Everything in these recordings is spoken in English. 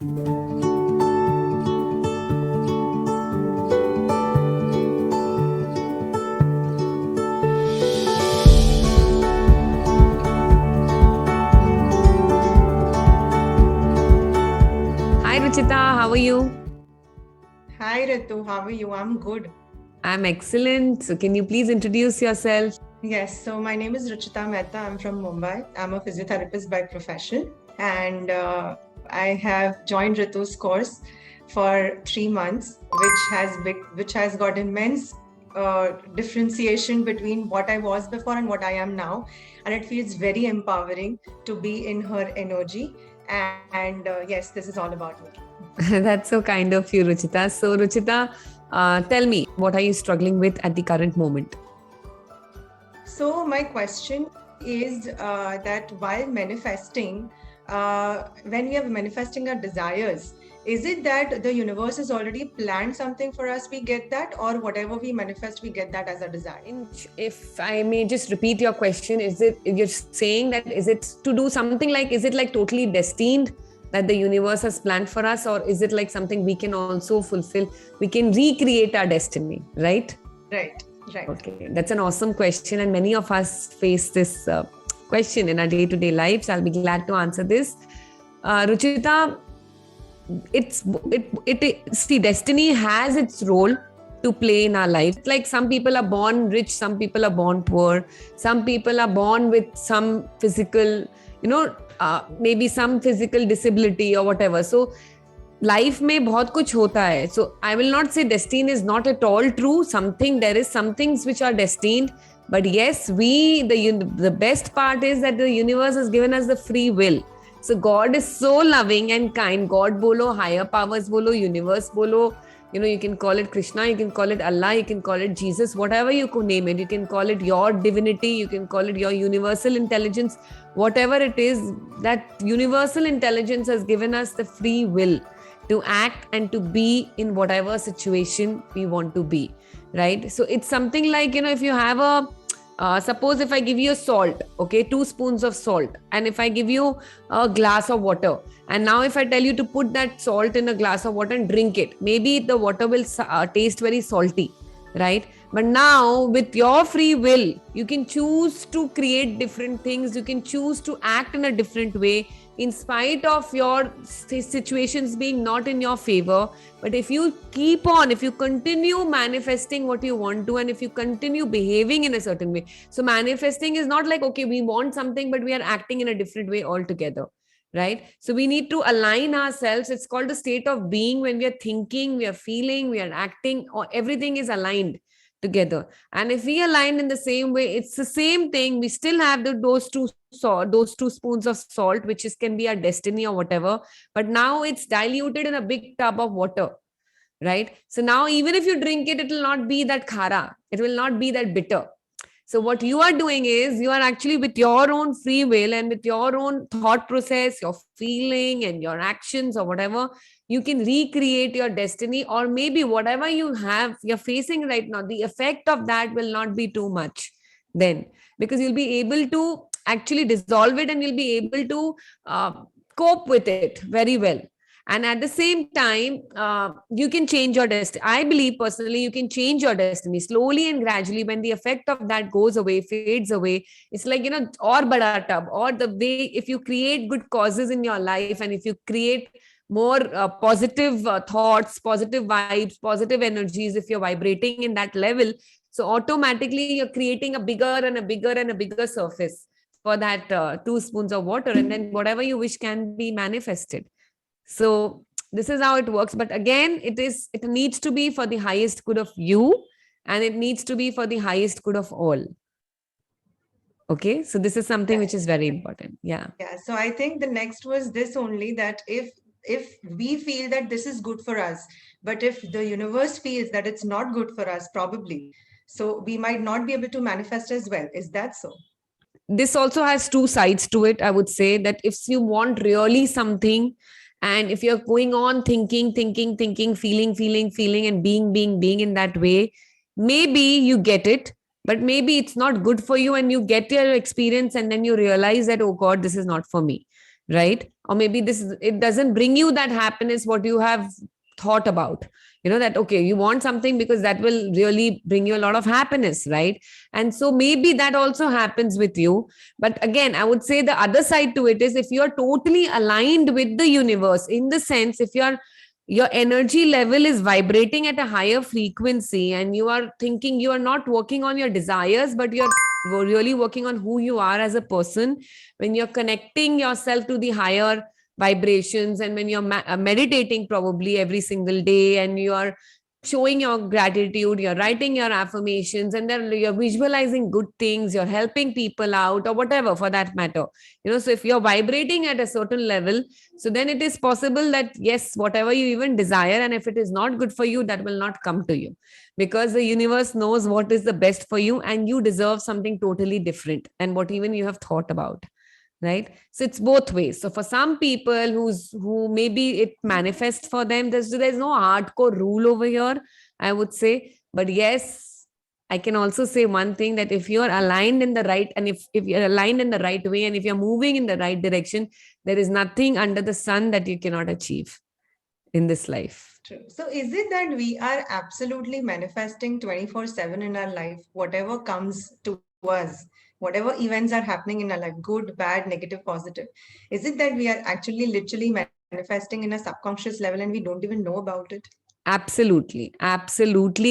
Hi Ruchita, how are you? Hi Ritu, how are you? I'm good. I'm excellent. So can you please introduce yourself? Yes, so my name is Ruchita Mehta. I'm from Mumbai. I'm a physiotherapist by profession, and I have joined Ritu's course for 3 months, which has got immense differentiation between what I was before and what I am now, and it feels very empowering to be in her energy. And yes, this is all about me. That's so kind of you, Ruchita. So Ruchita, tell me, what are you struggling with at the current moment? So my question is that while manifesting, when we are manifesting our desires, is it that the universe has already planned something for us, we get that, or whatever we manifest, we get that as a desire? If I may just repeat your question, is it, you're saying that, is it to do something like, is it like totally destined that the universe has planned for us, or is it like something we can also fulfill? We can recreate our destiny, right? Right, right. Okay, that's an awesome question, and many of us face this question in our day-to-day lives. I'll be glad to answer this. Ruchita, see, destiny has its role to play in our life. Like some people are born rich, some people are born poor, some people are born with some physical, maybe some physical disability or whatever. So life में बहुत कुछ होता है. So I will not say destiny is not at all true. Something, there is some things which are destined, but yes, the best part is that the universe has given us the free will. So God is so loving and kind. God bolo, higher powers bolo, universe bolo, you can call it Krishna, you can call it Allah, you can call it Jesus, whatever you could name it. You can call it your divinity, you can call it your universal intelligence, whatever it is. That universal intelligence has given us the free will to act and to be in whatever situation we want to be, right? So it's something like, if you have a suppose if I give you a salt, okay, 2 spoons of salt, and if I give you a glass of water, and now if I tell you to put that salt in a glass of water and drink it, maybe the water will taste very salty, right? But now with your free will, you can choose to create different things, you can choose to act in a different way in spite of your situations being not in your favor. But if you keep on, if you continue manifesting what you want to, and if you continue behaving in a certain way, so manifesting is not like, okay, we want something but we are acting in a different way altogether, right? So we need to align ourselves. It's called a state of being. When we are thinking, we are feeling, we are acting, or everything is aligned together. And if we align in the same way, it's the same thing. We still have those 2 spoons of salt, which is can be our destiny or whatever, but now it's diluted in a big tub of water, right? So now even if you drink it, it will not be that khara, it will not be that bitter. So what you are doing is, you are actually, with your own free will and with your own thought process, your feeling and your actions or whatever, you can recreate your destiny. Or maybe whatever you're facing right now, the effect of that will not be too much then, because you'll be able to actually dissolve it, and you'll be able to cope with it very well. And at the same time, you can change your destiny. I believe personally, you can change your destiny slowly and gradually. When the effect of that goes away, fades away, it's like, or bada tub, or the way, if you create good causes in your life, and if you create more positive thoughts, positive vibes, positive energies, if you're vibrating in that level, so automatically you're creating a bigger and a bigger and a bigger surface for that 2 spoons of water, and then whatever you wish can be manifested. So this is how it works. But again, it needs to be for the highest good of you, and it needs to be for the highest good of all. Okay, so this is something which is very important. Yeah. Yeah, so I think the next was this only, that if we feel that this is good for us, but if the universe feels that it's not good for us, probably, so we might not be able to manifest as well. Is that so? This also has two sides to it. I would say that if you want really something, and if you're going on thinking, feeling, and being in that way, maybe you get it, but maybe it's not good for you, and you get your experience, and then you realize that, oh God, this is not for me, right? or maybe it doesn't bring you that happiness what you have thought about, that okay, you want something because that will really bring you a lot of happiness, right? And so maybe that also happens with you. But again, I would say the other side to it is, if you're totally aligned with the universe, in the sense, if your energy level is vibrating at a higher frequency, and you are thinking, you are not working on your desires, but you're really working on who you are as a person, when you're connecting yourself to the higher vibrations, and when you're meditating probably every single day, and you are showing your gratitude, you're writing your affirmations, and then you're visualizing good things, you're helping people out, or whatever for that matter, so if you're vibrating at a certain level, so then it is possible that yes, whatever you even desire, and if it is not good for you, that will not come to you, because the universe knows what is the best for you, and you deserve something totally different than what even you have thought about, right? So it's both ways. So for some people who maybe it manifests for them, there's no hardcore rule over here, I would say. But yes, I can also say one thing, that if you're aligned in the right, and if you're aligned in the right way, and if you're moving in the right direction, there is nothing under the sun that you cannot achieve in this life. True. So is it that we are absolutely manifesting 24/7 in our life, whatever comes to us, whatever events are happening in our life, good, bad, negative, positive? Is it that we are actually literally manifesting in a subconscious level and we don't even know about it? Absolutely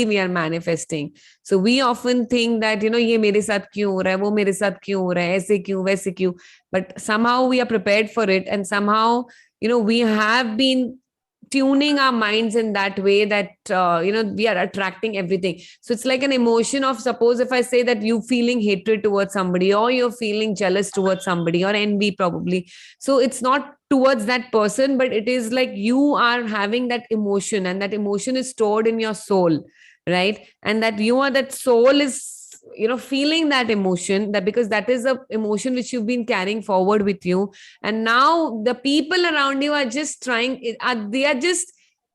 we are manifesting. So we often think that ये मेरे साथ क्यों हो रहा है, वो मेरे साथ क्यों हो रहा है, ऐसे क्यों, वैसे क्यों, but somehow we are prepared for it, and somehow we have been tuning our minds in that way that we are attracting everything. So it's like an emotion of, suppose if I say that you feeling hatred towards somebody, or you're feeling jealous towards somebody, or envy probably, so it's not towards that person, but it is like you are having that emotion, and that emotion is stored in your soul, right? And that soul is feeling that emotion, that because that is a emotion which you've been carrying forward with you, and now the people around you are just they are just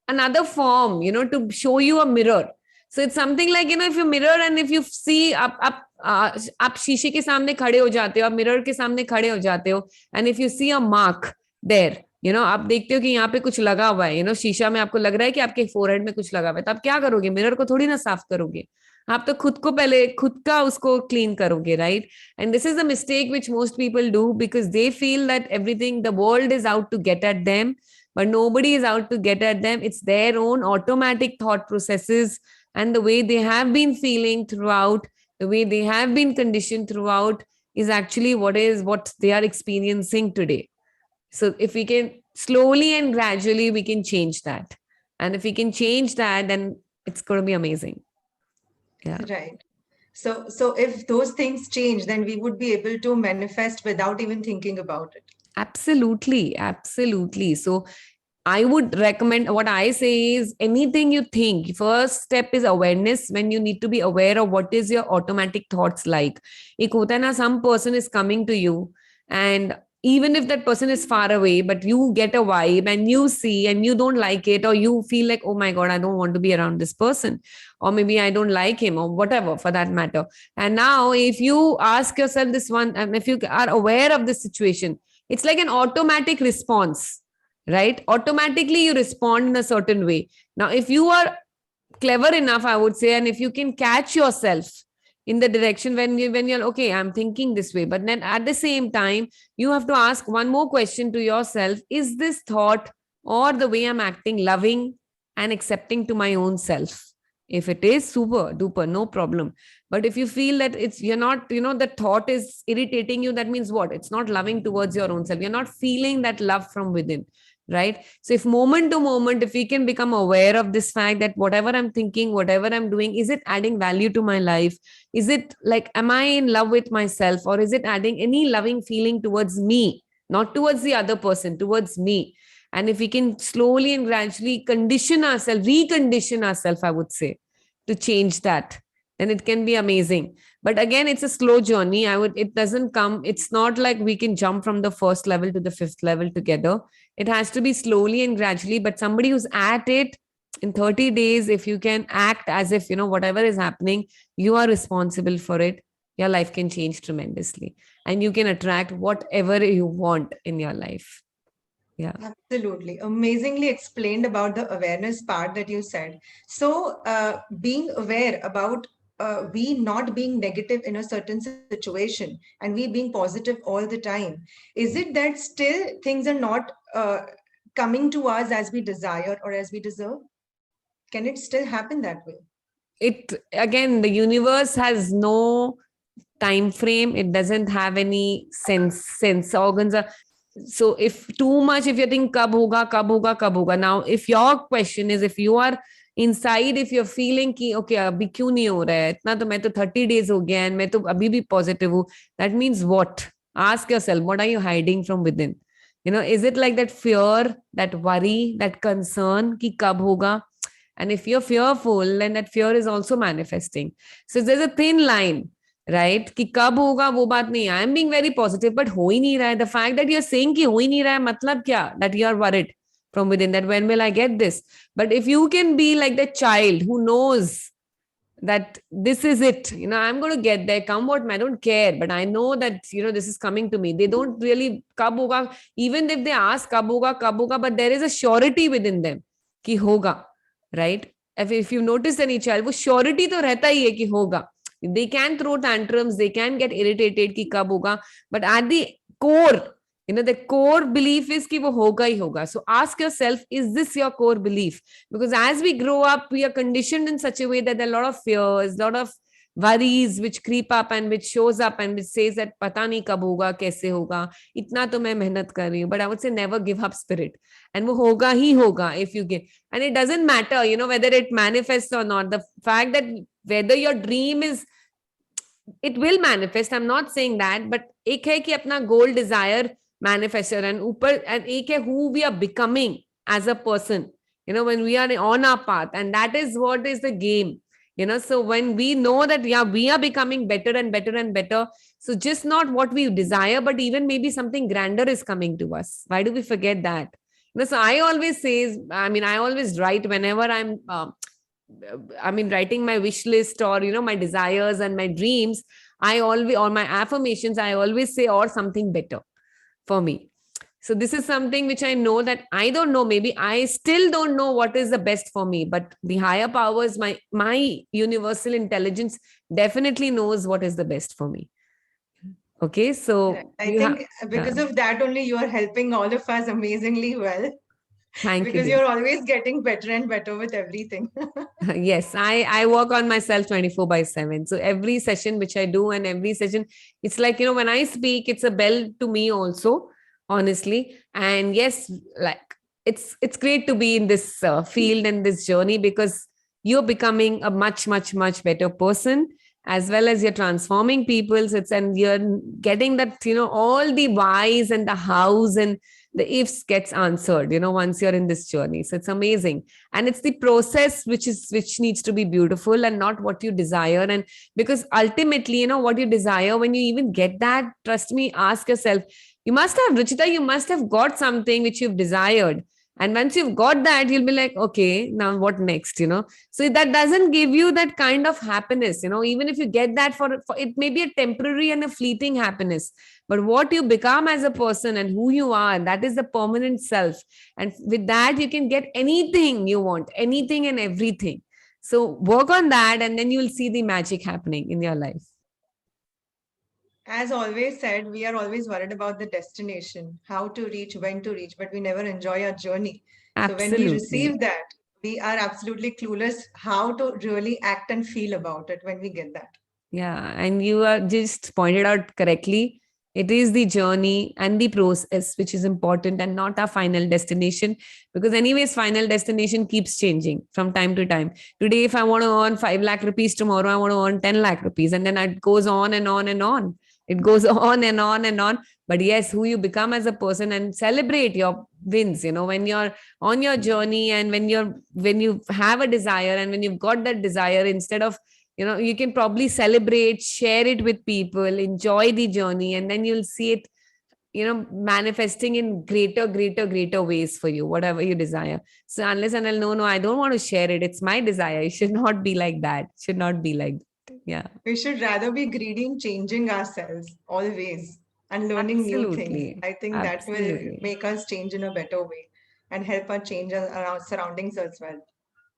another form to show you a mirror. So it's something like if you mirror, and if you see आप शीशे के सामने खड़े हो जाते हो, आप mirror के सामने खड़े हो जाते हो, and if you see a mark there, आप देखते हो कि यहाँ पे कुछ लगा हुआ है, शीशा में आपको लग रहा है कि आपके फोरहेड में कुछ लगा हुआ है, तो आप क्या करोगे? मिरर को थोड़ी ना साफ करोगे, आप तो खुद का उसको क्लीन करोगे, right? And this is the mistake which most people do, because they feel that everything, the world is out to get at them, but nobody is out to get at them. It's their own automatic thought processes, and the way they have been feeling throughout, the way they have been conditioned throughout, is actually what they are experiencing today. So if we can slowly and gradually, we can change that, and if we can change that, then it's going to be amazing. Yeah, Right. So if those things change, then we would be able to manifest without even thinking about it. absolutely. So I would recommend, what I say is, anything you think, first step is awareness. When you need to be aware of what is your automatic thoughts like. Ek hota hai na, some person is coming to you, and even if that person is far away, but you get a vibe and you see and you don't like it, or you feel like, oh my God, I don't want to be around this person, or maybe I don't like him, or whatever for that matter. And now if you ask yourself this one, and if you are aware of this situation, it's like an automatic response, right? Automatically you respond in a certain way. Now if you are clever enough, I would say, and if you can catch yourself in the direction when you're okay, I'm thinking this way, but then at the same time you have to ask one more question to yourself: is this thought or the way I'm acting loving and accepting to my own self? If it is, super duper, no problem. But if you feel that you're not, the thought is irritating you, that means what? It's not loving towards your own self. You're not feeling that love from within, right? So if moment to moment, if we can become aware of this fact that whatever I'm thinking, whatever I'm doing, is it adding value to my life? Is it like, am I in love with myself, or is it adding any loving feeling towards me, not towards the other person, towards me? And if we can slowly and gradually recondition ourselves, I would say, to change that, then it can be amazing. But again, it's a slow journey. It doesn't come, it's not like we can jump from the first level to the fifth level together. It has to be slowly and gradually. But somebody who's at it in 30 days, if you can act as if, whatever is happening, you are responsible for it, your life can change tremendously. And you can attract whatever you want in your life. Yeah. Absolutely. Amazingly explained about the awareness part that you said. So, being aware about we not being negative in a certain situation and we being positive all the time, is it that still things are not coming to us as we desire or as we deserve? Can it still happen that way? It again, the universe has no time frame. It doesn't have any sense organs are, so if too much, if you think kab hoga, now if your question is, if you are inside, if you're feeling ki okay abhi क्यों नहीं हो रहा है इतना, तो मैं तो 30 days हो गया and मैं तो अभी भी positive हूँ, that means what? Ask yourself, what are you hiding from within? Is it like that fear, that worry, that concern ki kab hoga? And if you're fearful, then that fear is also manifesting. So there's a thin line, right? कि कब होगा वो बात नहीं. I am being very positive, but हो ही नहीं रहा है. The fact that you're saying कि हो ही नहीं रहा है, मतलब क्या? That you are worried from within, that when will I get this? But if you can be like the child who knows that this is it, I'm going to get there, come what may, I don't care, but I know that, this is coming to me. They don't really, kab hoga, even if they ask kab hoga, but there is a surety within them कि होगा, right? If you notice any child, वो surety तो रहता ही है कि होगा. They can throw tantrums, they can get irritated कि कब होगा, but at the core, the core belief is कि वो होगा ही होगा. So ask yourself, is this your core belief? Because as we grow up, we are conditioned in such a way that there are a lot of fears, a lot of worries which creep up and which shows up and which says that पता नहीं कब होगा, कैसे होगा, इतना तो मैं मेहनत कर रही हूँ. But I would say never give up spirit. And वो होगा ही होगा if you give. And it doesn't matter, whether it manifests or not. The fact that whether your dream is, it will manifest. I'm not saying that, but एक है कि अपना goal, desire manifester, and ऊपर, and एक है who we are becoming as a person, when we are on our path, and that is what is the game. So when we know that, yeah, we are becoming better and better and better, so just not what we desire, but even maybe something grander is coming to us. Why do we forget that? So I always say, I always write whenever I'm writing my wish list, or my desires and my dreams, I always, or my affirmations, I always say, or something better for me. So this is something which I know that I don't know, maybe I still don't know what is the best for me, but the higher powers, my universal intelligence definitely knows what is the best for me. Okay, so I think because of that only you are helping all of us amazingly well. Thank because you. you're always getting better and better with everything. Yes, I work on myself 24/7. So every session which I do, and every session, it's like, when I speak, it's a bell to me also, honestly. And yes, like it's great to be in this field and this journey, because you're becoming a much, much, much better person, as well as you're transforming people. So and you're getting that, all the whys and the hows and the ifs gets answered, once you're in this journey. So it's amazing. And it's the process which needs to be beautiful, and not what you desire. And because ultimately, what you desire, when you even get that, trust me, ask yourself, you must have, Ruchita, you must have got something which you've desired. And once you've got that, you'll be like, okay, now what next? So that doesn't give you that kind of happiness. Even if you get that, for it may be a temporary and a fleeting happiness, but what you become as a person and who you are, that is the permanent self. And with that, you can get anything you want, anything and everything. So work on that, and then you'll see the magic happening in your life. As always said, we are always worried about the destination, how to reach, when to reach, but we never enjoy our journey. So when we Absolutely. receive that, we are absolutely clueless how to really act and feel about it when we get that. Yeah. And you are just pointed out correctly. It is the journey and the process which is important, and not our final destination. Because, anyways, final destination keeps changing from time to time. Today, if I want to earn 5 lakh rupees, tomorrow I want to earn 10 lakh rupees. And then it goes on and on and on. It goes on and on and on. But yes, who you become as a person, and celebrate your wins, when you're on your journey, and when you have a desire, and when you've got that desire, instead of, you can probably celebrate, share it with people, enjoy the journey, and then you'll see it, manifesting in greater ways for you, whatever you desire. So unless and until, no, I don't want to share it, it's my desire, it should not be like that, it should not be like that. Yeah. We should rather be greedy in changing ourselves always. and learning new things. Absolutely. I think that will Absolutely. make us change in a better way and help us change our surroundings as well.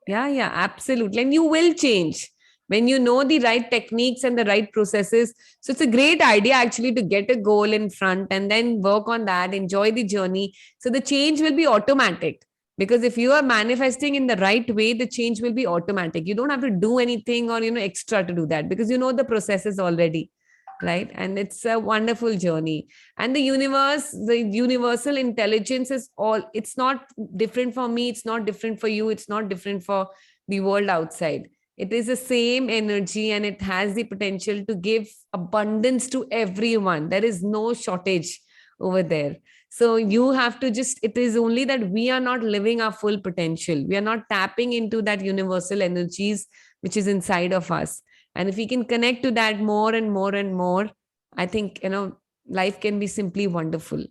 Yeah, absolutely. And you will change when you know the right techniques and the right processes. So it's a great idea actually to get a goal in front and then work on that, enjoy the journey. So the change will be automatic. Because if you are manifesting in the right way, the change will be automatic. You don't have to do anything or extra to do that because you know the processes already, right? And it's a wonderful journey. And the universal intelligence is all, it's not different for me, it's not different for you, it's not different for the world outside. It is the same energy and it has the potential to give abundance to everyone. There is no shortage over there. So you have to just, it is only that we are not living our full potential, we are not tapping into that universal energies which is inside of us. And if we can connect to that more and more and more, I think, life can be simply wonderful.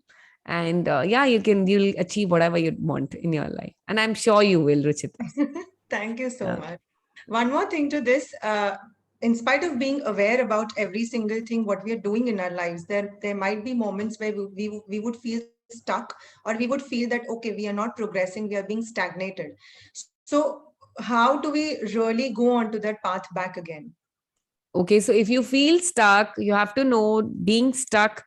And yeah, you'll achieve whatever you want in your life. And I'm sure you will, Ruchita. Thank you so Yeah. much. One more thing to this, in spite of being aware about every single thing what we are doing in our lives, there might be moments where we would feel stuck, or we would feel that okay, we are not progressing, we are being stagnated. So how do we really go on to that path back again? Okay, so if you feel stuck, you have to know being stuck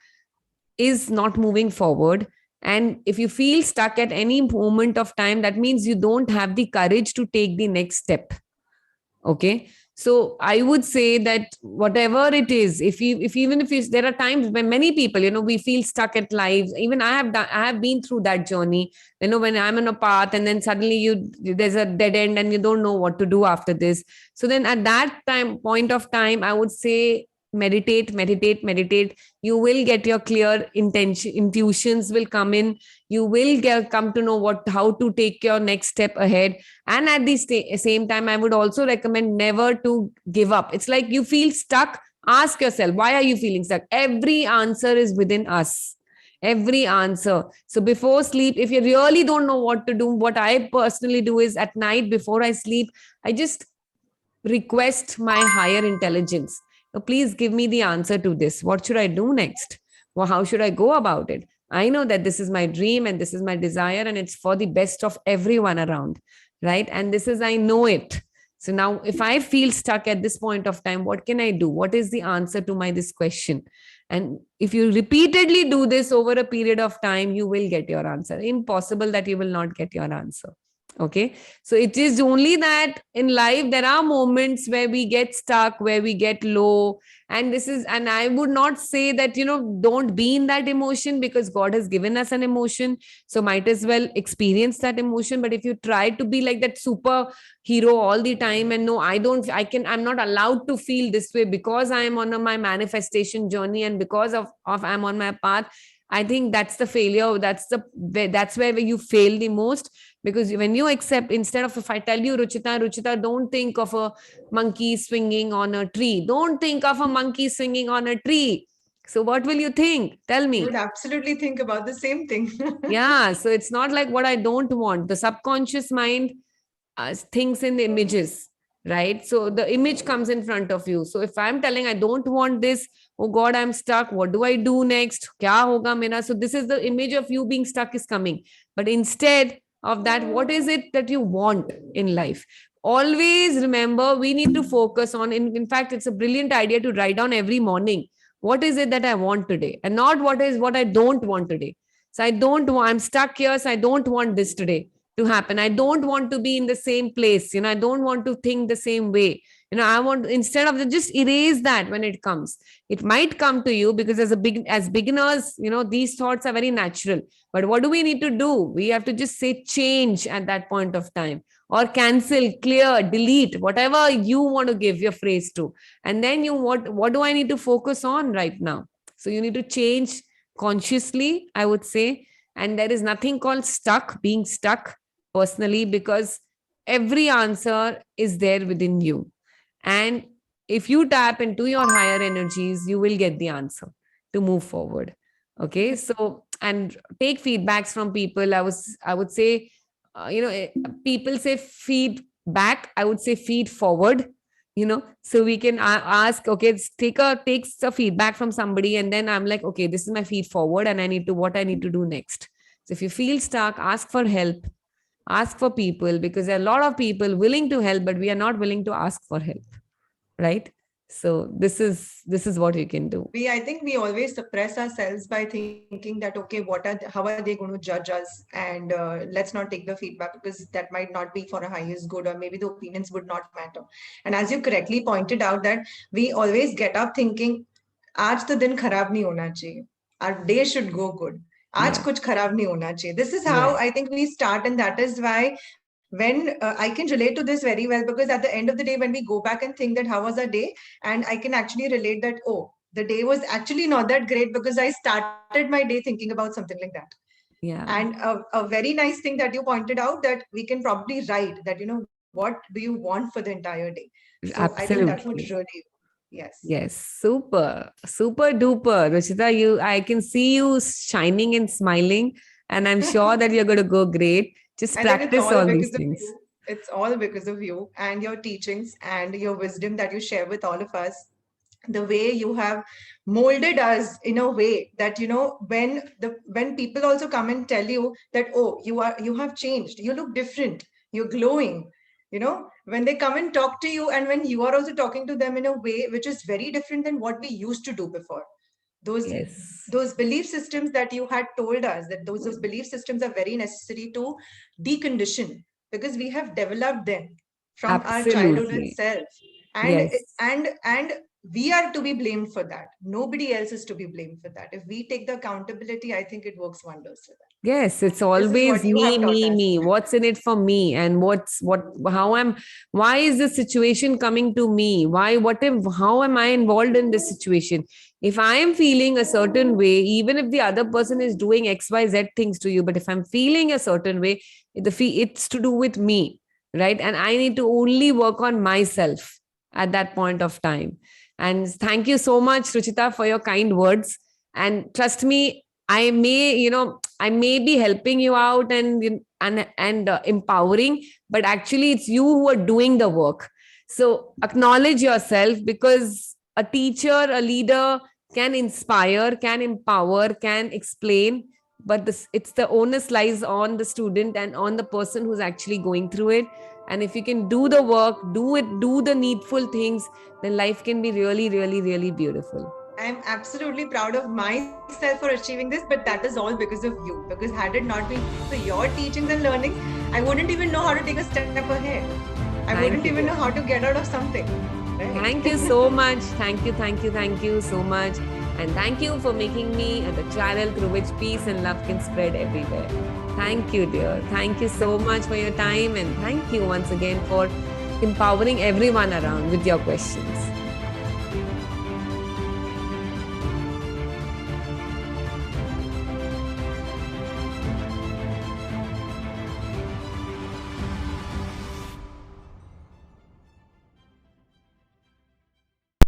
is not moving forward. And if you feel stuck at any moment of time, that means you don't have the courage to take the next step. Okay, so I would say that whatever it is, if even if you, there are times when many people, we feel stuck at lives. Even I have been through that journey, when I'm on a path and then suddenly there's a dead end and you don't know what to do after this. So then at that point of time, I would say meditate, meditate, meditate. You will get your clear intention, intuitions will come in. You will come to know how to take your next step ahead. And at the same time, I would also recommend never to give up. It's like you feel stuck, ask yourself, why are you feeling stuck? Every answer is within us. Every answer. So before sleep, if you really don't know what to do, what I personally do is at night before I sleep, I just request my higher intelligence. So please give me the answer to this. What should I do next? Well, how should I go about it? I know that this is my dream and this is my desire and it's for the best of everyone around, right? And this is, I know it. So now if I feel stuck at this point of time, what can I do? What is the answer to my this question? And if you repeatedly do this over a period of time, you will get your answer. Impossible that you will not get your answer. Okay, so it is only that in life there are moments where we get stuck, where we get low. And this is, and I would not say that, don't be in that emotion, because God has given us an emotion, so might as well experience that emotion. But if you try to be like that super hero all the time, and no, I'm not allowed to feel this way because I am on my manifestation journey and because of I'm on my path, I think that's the failure. That's where you fail the most. Because when you accept, instead of, if I tell you, Ruchita, don't think of a monkey swinging on a tree. Don't think of a monkey swinging on a tree. So what will you think? Tell I would me. absolutely think about the same thing. Yeah. So it's not like what I don't want. The subconscious mind thinks in images, right? So the image comes in front of you. So if I'm telling I don't want this, oh God, I'm stuck. What do I do next? Kya hoga mera? So this is the image of you being stuck is coming. But instead of that, what is it that you want in life? Always remember, we need to focus on. In fact, it's a brilliant idea to write down every morning. What is it that I want today? And not what I don't want today. So I'm stuck here. So I don't want this today to happen. I don't want to be in the same place. I don't want to think the same way. I want, instead of just erase that when it comes. It might come to you because as beginners, these thoughts are very natural. But what do we need to do? We have to just say change at that point of time, or cancel, clear, delete, whatever you want to give your phrase to. And then what do I need to focus on right now? So you need to change consciously, I would say. And there is nothing called being stuck personally, because every answer is there within you. And if you tap into your higher energies, you will get the answer to move forward. Okay, so, and take feedbacks from people. I would say, people say feed back, I would say feed forward. so we can ask, okay, takes a feedback from somebody, and then I'm like, okay, this is my feed forward, and what I need to do next. So if you feel stuck, ask for help, ask for people, because there are a lot of people willing to help, but we are not willing to ask for help, right? So this is what you can do. I think we always suppress ourselves by thinking that, okay, how are they going to judge us? And let's not take the feedback because that might not be for a highest good, or maybe the opinions would not matter. And as you correctly pointed out, that we always get up thinking, आज तो दिन खराब नहीं होना चाहिए. Our day should go good. आज Yeah. कुछ खराब नहीं होना चाहिए. This is how Yeah. I think we start, and that is why when I can relate to this very well, because at the end of the day, when we go back and think that how was our day, and I can actually relate that, oh, the day was actually not that great because I started my day thinking about something like that. Yeah. And a very nice thing that you pointed out, that we can probably write that, what do you want for the entire day? So I think that would Absolutely. really, yes. Yes, super duper. Ruchita, I can see you shining and smiling, and I'm sure that you're going to go great. Just I think it's practice all all these because of things. you. It's all because of you and your teachings and your wisdom that you share with all of us. The way you have molded us in a way that, when people also come and tell you that, oh, you have changed, you look different, you're glowing, when they come and talk to you, and when you are also talking to them in a way which is very different than what we used to do before. Those Yes. those belief systems that you had told us, that those belief systems are very necessary to decondition, because we have developed them from our childhood Absolutely. itself. and Yes. and we are to be blamed for that. Nobody else is to be blamed for that. If we take the accountability, I think it works wonders for that. Yes, it's This is always what you me, have taught me, us. me. What's in it for me? And why is this situation coming to me? How am I involved in this situation? If I am feeling a certain way, even if the other person is doing XYZ things to you, but if I'm feeling a certain way, it's to do with me, right? And I need to only work on myself at that point of time. And thank you so much, Ruchita, for your kind words. And trust me, I may be helping you out and empowering, but actually it's you who are doing the work. So acknowledge yourself, because a teacher, a leader can inspire, can empower, can explain, but it's the onus lies on the student and on the person who's actually going through it. And if you can do the work, do the needful things, then life can be really, really, really beautiful. I'm absolutely proud of myself for achieving this, but that is all because of you. Because had it not been for your teachings and learnings, I wouldn't even know how to take a step ahead. I wouldn't even know how to get out of something. Right? Thank you so much. Thank you so much. And thank you for making me the channel through which peace and love can spread everywhere. Thank you, dear. Thank you so much for your time. And thank you once again for empowering everyone around with your questions.